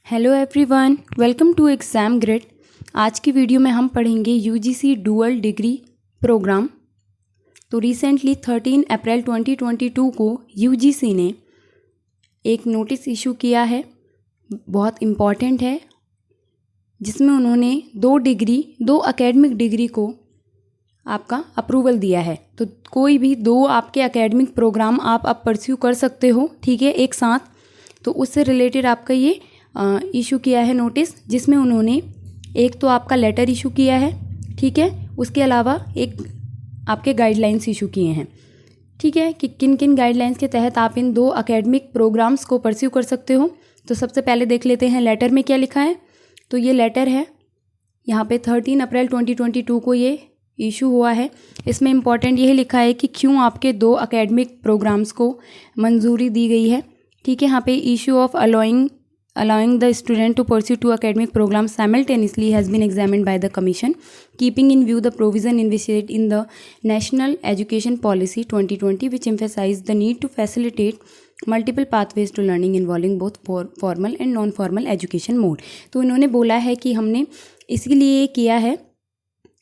Hello everyone, welcome to Exam Grid. आज की video में हम पढ़ेंगे यूजीसी डुअल डिग्री प्रोग्राम। तो रिसेंटली 13 अप्रैल 2022 को यूजीसी ने एक नोटिस इशू किया है, बहुत इम्पॉर्टेंट है, जिसमें उन्होंने दो एकेडमिक डिग्री को आपका अप्रूवल दिया है। तो कोई भी दो आपके एकेडमिक प्रोग्राम आप अब परस्यू कर सकते हो, ठीक है, एक साथ। तो उससे रिलेटेड आपका ये इशू किया है नोटिस, जिसमें उन्होंने एक तो आपका लेटर इशू किया है, ठीक है, उसके अलावा एक आपके गाइडलाइंस इशू किए हैं, ठीक है, कि किन किन गाइडलाइंस के तहत आप इन दो एकेडमिक प्रोग्राम्स को परस्यू कर सकते हो। तो सबसे पहले देख लेते हैं लेटर में क्या लिखा है। तो ये लेटर है, यहाँ पे 13 अप्रैल 2022 को ये इशू हुआ है। इसमें इम्पॉर्टेंट यही लिखा है कि क्यों आपके दो एकेडमिक प्रोग्राम्स को मंजूरी दी गई है, ठीक है। यहाँ पे issue of allowing the student to pursue two academic programs simultaneously has been examined by the commission, keeping in view the provision envisaged in the National Education Policy 2020, which emphasized the need to facilitate multiple pathways to learning involving both formal and non-formal education mode। तो इन्होंने बोला है कि हमने इसीलिए किया है,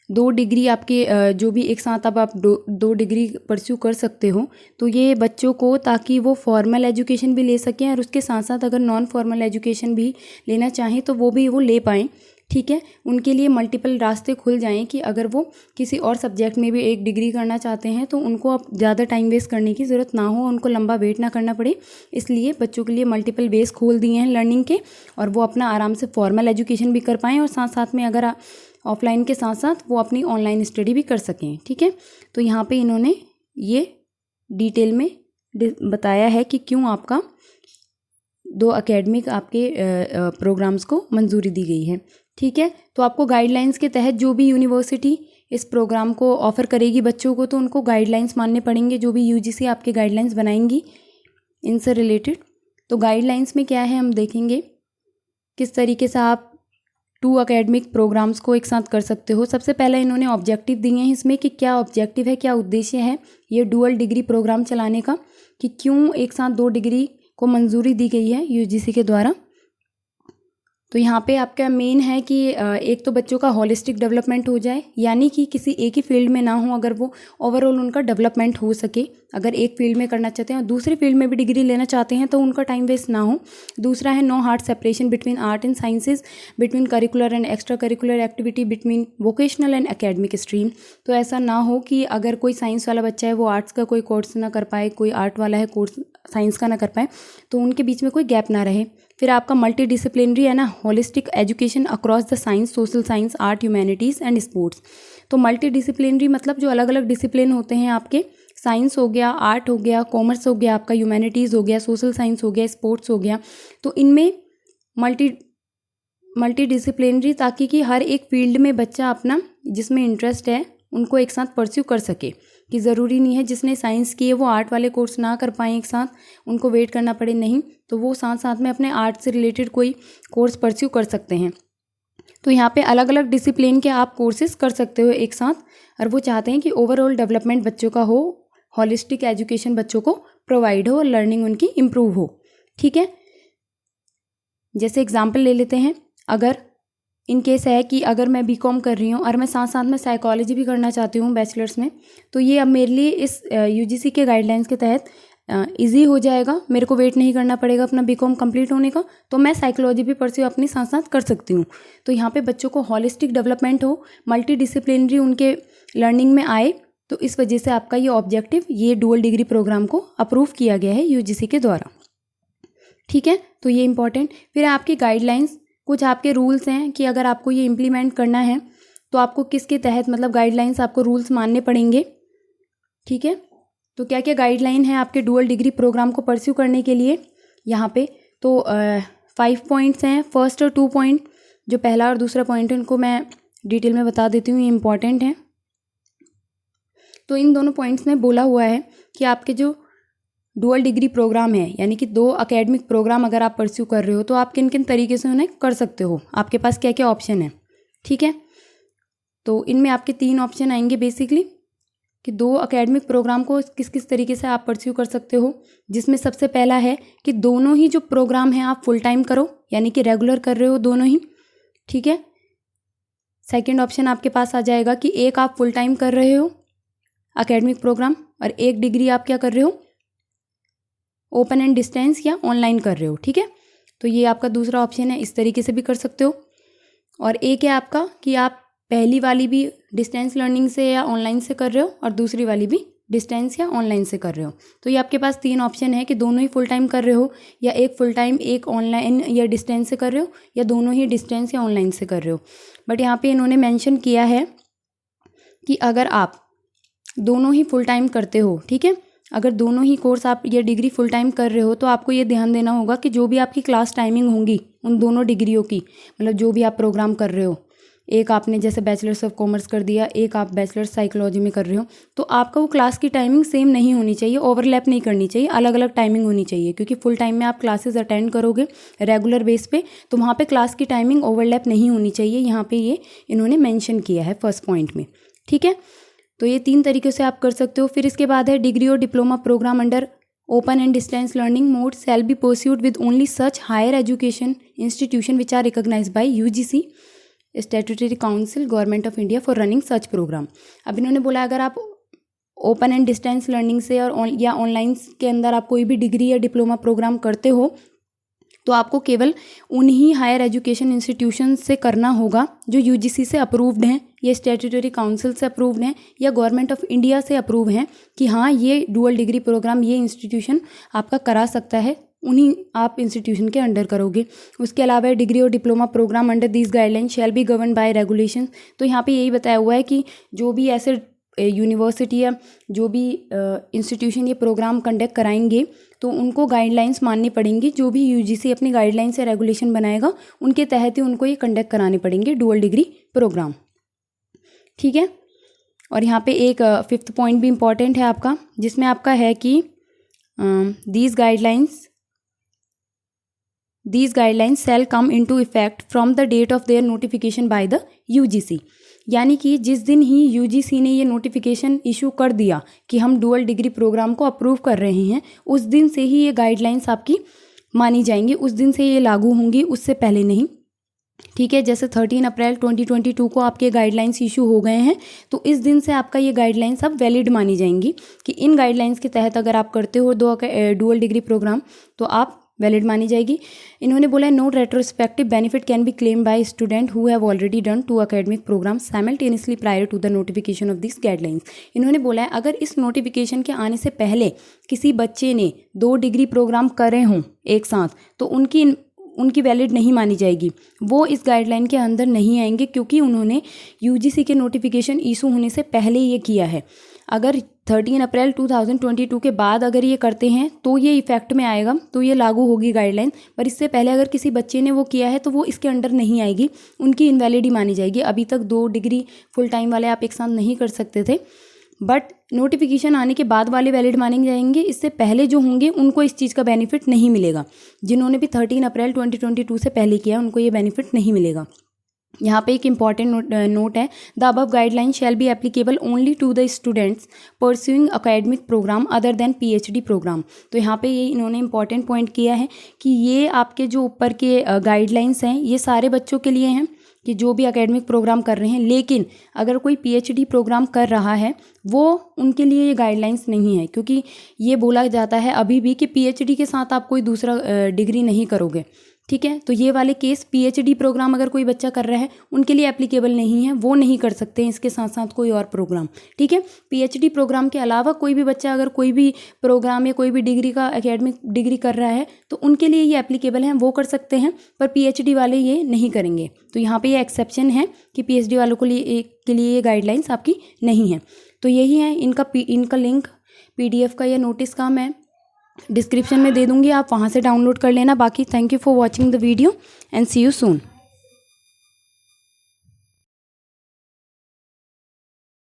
दो डिग्री आपके जो भी एक साथ अब आप दो डिग्री परस्यू कर सकते हो, तो ये बच्चों को, ताकि वो फॉर्मल एजुकेशन भी ले सकें और उसके साथ साथ अगर नॉन फॉर्मल एजुकेशन भी लेना चाहें तो वो भी वो ले पाएँ, ठीक है। उनके लिए मल्टीपल रास्ते खुल जाएं कि अगर वो किसी और सब्जेक्ट में भी एक डिग्री करना चाहते हैं तो उनको अब ज़्यादा टाइम वेस्ट करने की ज़रूरत ना हो, उनको लंबा वेट ना करना पड़े। इसलिए बच्चों के लिए मल्टीपल बेस खोल दिए हैं लर्निंग के, और वो अपना आराम से फॉर्मल एजुकेशन भी कर पाएँ और साथ साथ में अगर ऑफलाइन के साथ साथ वो अपनी ऑनलाइन स्टडी भी कर सकें, ठीक है। तो यहाँ पे इन्होंने ये डिटेल में बताया है कि क्यों आपका दो एकेडमिक आपके प्रोग्राम्स को मंजूरी दी गई है, ठीक है। तो आपको गाइडलाइंस के तहत जो भी यूनिवर्सिटी इस प्रोग्राम को ऑफ़र करेगी बच्चों को, तो उनको गाइडलाइंस मानने पड़ेंगे, जो भी यूजीसी आपके गाइडलाइंस बनाएंगी इनसे रिलेटेड। तो गाइडलाइंस में क्या है हम देखेंगे, किस तरीके से आप टू एकेडमिक प्रोग्राम्स को एक साथ कर सकते हो। सबसे पहले इन्होंने ऑब्जेक्टिव दिए हैं इसमें कि क्या ऑब्जेक्टिव है, क्या उद्देश्य है ये डुअल डिग्री प्रोग्राम चलाने का, कि क्यों एक साथ दो डिग्री को मंजूरी दी गई है यूजीसी के द्वारा। तो यहाँ पे आपका मेन है कि एक तो बच्चों का होलिस्टिक डेवलपमेंट हो जाए, यानी कि किसी एक ही फील्ड में ना हो, अगर वो ओवरऑल उनका डेवलपमेंट हो सके। अगर एक फील्ड में करना चाहते हैं और दूसरी फील्ड में भी डिग्री लेना चाहते हैं तो उनका टाइम वेस्ट ना हो। दूसरा है no hard separation between art and sciences, between curricular and extra curricular activity, between vocational and academic stream. तो ऐसा ना हो कि अगर कोई साइंस वाला बच्चा है वो आर्ट्स का कोई कोर्स ना कर पाए, कोई आर्ट वाला है कोर्स साइंस का ना कर पाए, तो उनके बीच में कोई गैप ना रहे। फिर आपका मल्टी डिसिप्लिनरी है ना, holistic education across the science, social science, art, humanities and sports. तो मल्टी डिसिप्लिनरी मतलब जो अलग अलग डिसिप्लिन होते हैं आपके, साइंस हो गया, आर्ट हो गया, कॉमर्स हो गया, आपका ह्यूमैनिटीज़ हो गया, सोशल साइंस हो गया, स्पोर्ट्स हो गया। तो इनमें मल्टी डिसिप्लिनरी, ताकि कि हर एक फील्ड में बच्चा अपना जिसमें इंटरेस्ट है उनको एक साथ परस्यू कर सके, कि ज़रूरी नहीं है जिसने साइंस की है वो आर्ट वाले कोर्स ना कर पाएँ एक साथ, उनको वेट करना पड़े, नहीं, तो वो साथ साथ में अपने आर्ट से रिलेटेड कोई कोर्स परस्यू कर सकते हैं। तो यहाँ पे अलग अलग डिसिप्लिन के आप कोर्सेज कर सकते हो एक साथ, और वो चाहते हैं कि ओवरऑल डेवलपमेंट बच्चों का हो, हॉलिस्टिक एजुकेशन बच्चों को प्रोवाइड हो और लर्निंग उनकी इम्प्रूव हो, ठीक है। जैसे एग्जाम्पल ले लेते हैं, अगर इन केस है कि अगर मैं बीकॉम कर रही हूँ और मैं साथ साथ में साइकोलॉजी भी करना चाहती हूँ बैचलर्स में, तो ये अब मेरे लिए इस यूजीसी के गाइडलाइंस के तहत इजी हो जाएगा, मेरे को वेट नहीं करना पड़ेगा अपना बीकॉम कंप्लीट होने का, तो मैं साइकोलॉजी भी परस्यू अपने साथ साथ कर सकती हूँ। तो यहाँ पे बच्चों को हॉलिस्टिक डेवलपमेंट हो, मल्टी डिसिप्लिनरी उनके लर्निंग में आए, तो इस वजह से आपका ये ऑब्जेक्टिव, ये डुअल डिग्री प्रोग्राम को अप्रूव किया गया है यूजीसी के द्वारा, ठीक है। तो ये इंपॉर्टेंट। फिर आपकी गाइडलाइंस, कुछ आपके रूल्स हैं कि अगर आपको ये इम्प्लीमेंट करना है तो आपको किसके तहत, मतलब गाइडलाइंस आपको रूल्स मानने पड़ेंगे, ठीक है। तो क्या क्या गाइडलाइन है आपके डुअल डिग्री प्रोग्राम को परस्यू करने के लिए यहाँ पे, तो 5 पॉइंट्स हैं। फर्स्ट और 2 पॉइंट, जो पहला और दूसरा पॉइंट है, उनको मैं डिटेल में बता देती हूँ, ये इंपॉर्टेंट है। तो इन दोनों पॉइंट्स में बोला हुआ है कि आपके जो डुअल डिग्री प्रोग्राम है, यानी कि दो एकेडमिक प्रोग्राम अगर आप परस्यू कर रहे हो तो आप किन किन तरीके से उन्हें कर सकते हो, आपके पास क्या क्या ऑप्शन है, ठीक है। तो इनमें आपके 3 ऑप्शन आएंगे बेसिकली। कि 2 एकेडमिक प्रोग्राम को किस किस तरीके से आप परस्यू कर सकते हो, जिसमें सबसे पहला है कि दोनों ही जो प्रोग्राम हैं आप फुल टाइम करो, यानी कि रेगुलर कर रहे हो दोनों ही, ठीक है। सेकंड ऑप्शन आपके पास आ जाएगा कि एक आप फुल टाइम कर रहे हो एकेडमिक प्रोग्राम और एक डिग्री आप क्या कर रहे हो, ओपन एंड डिस्टेंस या ऑनलाइन कर रहे हो, ठीक है। तो ये आपका दूसरा ऑप्शन है, इस तरीके से भी कर सकते हो। और एक है आपका कि आप पहली वाली भी डिस्टेंस लर्निंग से या ऑनलाइन से कर रहे हो और दूसरी वाली भी डिस्टेंस या ऑनलाइन से कर रहे हो। तो ये आपके पास 3 ऑप्शन है कि दोनों ही फुल टाइम कर रहे हो, या एक फुल टाइम एक ऑनलाइन या डिस्टेंस से कर रहे हो, या दोनों ही डिस्टेंस या ऑनलाइन से कर रहे हो। बट यहाँ पे इन्होंने मेंशन किया है कि अगर आप दोनों ही फुल टाइम करते हो, ठीक है, अगर दोनों ही कोर्स आप ये डिग्री फुल टाइम कर रहे हो तो आपको ये ध्यान देना होगा कि जो भी आपकी क्लास टाइमिंग होंगी उन दोनों डिग्रियों की, मतलब जो भी आप प्रोग्राम कर रहे हो, एक आपने जैसे बैचलर्स ऑफ कॉमर्स कर दिया, एक आप बैचलर्स साइकोलॉजी में कर रहे हो, तो आपका वो क्लास की टाइमिंग सेम नहीं होनी चाहिए, ओवरलैप नहीं करनी चाहिए, अलग अलग टाइमिंग होनी चाहिए। क्योंकि फुल टाइम में आप क्लासेस अटेंड करोगे रेगुलर बेस पे, तो वहाँ पे क्लास की टाइमिंग ओवरलैप नहीं होनी चाहिए। यहाँ पे ये इन्होंने मेंशन किया है फर्स्ट पॉइंट में, ठीक है। तो ये 3 तरीके से आप कर सकते हो। फिर इसके बाद है डिग्री और diploma programme under open and distance learning mode shall be pursued with only such higher education institution which are recognized by UGC statutory council government of India for running such programme. अब इन्होंने बोला अगर आप open and distance learning से और या online के अंदर आप कोई भी डिग्री या डिप्लोमा प्रोग्राम करते हो तो आपको केवल उन्हीं हायर एजुकेशन इंस्टीट्यूशन से करना होगा जो यूजीसी से अप्रूव्ड हैं, या स्टैट्यूटरी काउंसिल से अप्रूव्ड हैं, या गवर्नमेंट ऑफ इंडिया से अप्रूव हैं कि हाँ ये डुअल डिग्री प्रोग्राम ये इंस्टीट्यूशन आपका करा सकता है, उन्हीं आप इंस्टीट्यूशन के अंडर करोगे। उसके अलावा डिग्री और diploma programme under this guideline shall be govern by regulation. तो यहाँ पे यही बताया हुआ है कि जो भी ऐसे यूनिवर्सिटी या जो भी इंस्टीट्यूशन ये प्रोग्राम कंडक्ट कराएंगे तो उनको गाइडलाइंस माननी पड़ेंगी, जो भी यूजीसी अपनी गाइडलाइंस या रेगुलेशन बनाएगा उनके तहत ही उनको ये कंडक्ट कराने पड़ेंगे डुअल डिग्री प्रोग्राम, ठीक है। और यहाँ पे एक 5th पॉइंट भी इम्पॉर्टेंट है आपका, जिसमें आपका है कि these guidelines shall come into effect from the date of their notification by the UGC. यानी कि जिस दिन ही यूजीसी ने ये नोटिफिकेशन इशू कर दिया कि हम डुअल डिग्री प्रोग्राम को अप्रूव कर रहे हैं, उस दिन से ही ये गाइडलाइंस आपकी मानी जाएंगी, उस दिन से ये लागू होंगी, उससे पहले नहीं, ठीक है। जैसे 13 अप्रैल 2022 को आपके गाइडलाइंस इशू हो गए हैं, तो इस दिन से आपका ये गाइडलाइंस अब वैलिड मानी जाएंगी कि इन गाइडलाइंस के तहत अगर आप करते हो डुअल डिग्री प्रोग्राम तो आप वैलिड मानी जाएगी। इन्होंने बोला है no retrospective benefit can be claim by student who have already done 2 academic programme simultaneously prior to the notification of this guidelines. इन्होंने बोला है अगर इस नोटिफिकेशन के आने से पहले किसी बच्चे ने 2 डिग्री प्रोग्राम करे हों एक साथ, तो उनकी वैलिड नहीं मानी जाएगी, वो इस गाइडलाइन के अंदर नहीं आएंगे, क्योंकि उन्होंने यूजीसी के नोटिफिकेशन इशू होने से पहले ये किया है। अगर 13 अप्रैल 2022 के बाद अगर ये करते हैं तो ये इफेक्ट में आएगा, तो ये लागू होगी गाइडलाइन, पर इससे पहले अगर किसी बच्चे ने वो किया है तो वो इसके अंडर नहीं आएगी, उनकी इनवैलिड ही मानी जाएगी। अभी तक 2 डिग्री फुल टाइम वाले आप एक साथ नहीं कर सकते थे, बट नोटिफिकेशन आने के बाद वाले वैलिड माने जाएंगे, इससे पहले जो होंगे उनको इस चीज़ का बेनिफिट नहीं मिलेगा। जिन्होंने भी 13 अप्रैल 2022 से पहले किया उनको ये बेनिफिट नहीं मिलेगा। यहाँ पे एक इम्पॉर्टेंट नोट है, the above guideline shall be applicable only to the students pursuing academic programme other than PhD programme. तो यहाँ पे ये इन्होंने इम्पॉर्टेंट पॉइंट किया है कि ये आपके जो ऊपर के गाइडलाइंस हैं ये सारे बच्चों के लिए हैं कि जो भी एकेडमिक प्रोग्राम कर रहे हैं, लेकिन अगर कोई पीएचडी प्रोग्राम कर रहा है वो उनके लिए ये गाइडलाइंस नहीं है, क्योंकि ये बोला जाता है अभी भी कि पीएचडी के साथ आप कोई दूसरा डिग्री नहीं करोगे, ठीक है। तो ये वाले केस पीएचडी प्रोग्राम अगर कोई बच्चा कर रहा है उनके लिए एप्लीकेबल नहीं है, वो नहीं कर सकते हैं इसके साथ साथ कोई और प्रोग्राम, ठीक है। पीएचडी प्रोग्राम के अलावा कोई भी बच्चा अगर कोई भी प्रोग्राम या कोई भी डिग्री का एकेडमिक डिग्री कर रहा है तो उनके लिए ये एप्लीकेबल है, वो कर सकते हैं, पर पीएचडी वाले ये नहीं करेंगे। तो यहाँ पे ये एक्सेप्शन है कि पीएचडी वालों के लिए ये गाइडलाइंस आपकी नहीं है। तो यही है इनका लिंक पीडीएफ का या नोटिस का मैं डिस्क्रिप्शन में दे दूंगी, आप वहाँ से डाउनलोड कर लेना। बाकी thank you for watching the video and see you soon.